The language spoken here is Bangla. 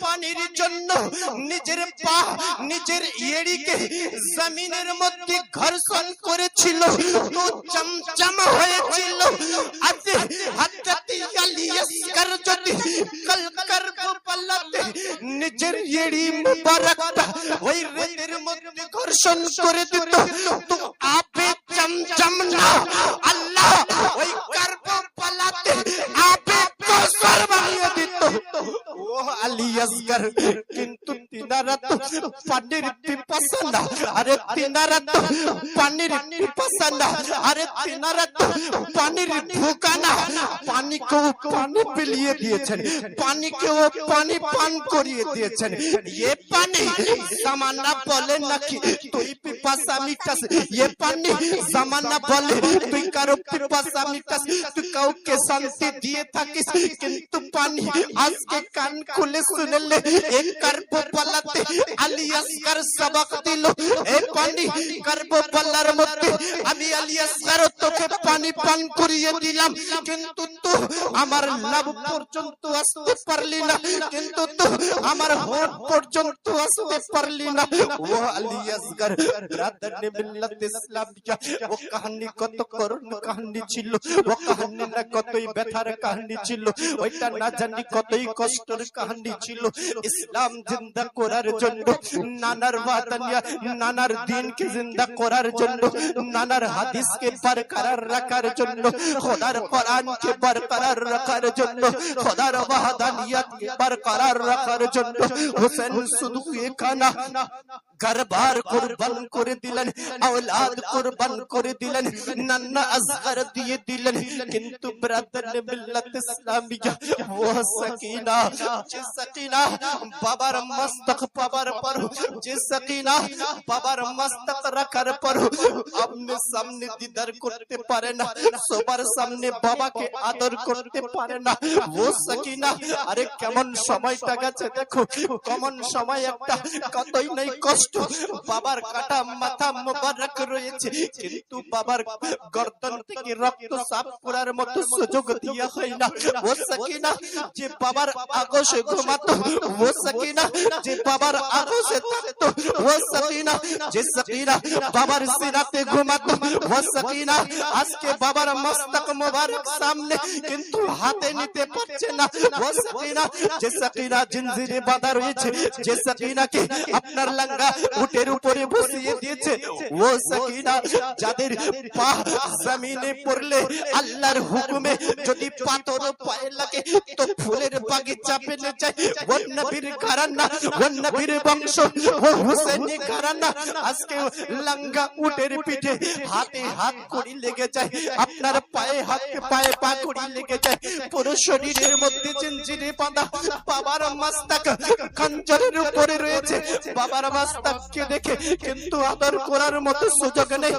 পানির জন্য নিজের পা নিজের এড়িকে জমিনের মধ্যে ঘর্ষণ করেছিল, তো চমচম হয়েছিল। আজ হযরত আলী আসগর যদি কারবালাতে নিজের এড়ি মুবারকটা ওই রেতের মধ্যে ঘর্ষণ করে দিত, তো আপে চমচম না, আল্লাহ ওই কারবালাতে আপে কৌসর বানিয়ে দিত। ও আলী আসগর, কিন্তু তিনারা তো পানির পিপাসা না, আরে তিনারা তো পানির পিপাসা না, আরে তিনারা তো পানির ভুকা না। পানিকেও পানি পিলিয়ে দিয়েছেন, পানিকেও পানি পান করিয়ে দিয়েছেন। ये पानी जमाना बोले নাকি তুই পিপাসা মিটাস, ये पानी जमाना बोले তুই কারো পিপাসা মিটাস, তুই কাউকে শান্তি দিয়ে থাকিস। কিন্তু পানি আজকে কান খুলে শুনলে এক কারবালাতে আলী আসগর সবক দিল, এই পানি কারবালার মধ্যে আমি আলী আসগর তোকে পানি পান করিয়ে দিলাম, কিন্তু তো আমার লাভ পর্যন্ত আসতে পারলি না, কিন্তু তো আমার হোঠ পর্যন্ত আসতে পারলি না। ও আলী আসগর ব্রাদার নে মিল্লাত ইসলামিয়া, ও কাহিনী কত করুণ কাহিনী ছিল, ও কাহিনী না কতই ব্যথার কাহিনী ছিল, ওইটা না জানি কতই কষ্টের কাহিনী ছিল। ইসলাম জিন্দা করার জন্য, নানার ওয়াদানিয়া নানার দ্বীনকে জিন্দা করার জন্য, নানার হাদিসকে বরকরার রাখার জন্য, খোদার কোরআনকে বরকরার রাখার জন্য, খোদার ওয়াহদানিয়তকে বরকরার রাখার জন্য হোসেন শুধু একানা ঘরবার কুরবান করে দিলেন, औलाद কুরবান করে দিলেন, নানা আসগর দিয়ে দিলেন। কিন্তু ব্রাদার মিল্লাত ইসলামিয়া ও সকিনা, যে সকিনা বাবার মস্তক পাবার পর, যে সকিনা বাবার মস্তক রাখার পর আপনি সামনে দিদার করতে পারে না, সবার সামনে বাবাকে আদর করতে পারে না, ও সকিনা আরে কেমন সময়টা গেছে দেখো, কেমন সময় একটা কতই নেই কষ্ট। বাবার কাটা মাথা মুবারক রয়েছে, কিন্তু বাবার গর্দন থেকে রক্ত সাফ করার মতো সুযোগ দিয়া হয় না। ও সকিনা যে বাবার আগোশে ঘুমাতো, ও সকিনা যে বাবার আগোশে থাকতো, ও সকিনা যে সকিনা বাবার সিনাতে ঘুমাতো, ও সকিনা আজকে বাবার মস্তক মুবারক সামনে কিন্তু হাতে নিতে পারছে না। ও সকিনা যে সকিনা জিনজিরে বাঁধা রয়েছে, যে সকিনাকে আপনার লাঙ্গা উটের উপরে বসিয়ে দিয়েছে, ও সকিনা যাদের পা জমিনে পড়লে আল্লাহর হুকুমে যদি পাথর পায়ে লাগে তো ফুলের বাগিচা পেলে যায়, ও নবীর ঘরানা, ও নবীর বংশ, ও হুসেনি ঘরানা। আজকে লাঙ্গা উটের পিঠে হাতে হাত কড়ি লেগে যায়, আপনার পায়ে হাত পায়ে পা কড়ি লেগে যায়, পুরো শরীরের মধ্যে জিনজিরে বাঁধা বাবার মস্তক খঞ্জরের উপরে রয়েছে। বাবার মস্তককে দেখে কিন্তু আদর করার মতো সুযোগ নেই,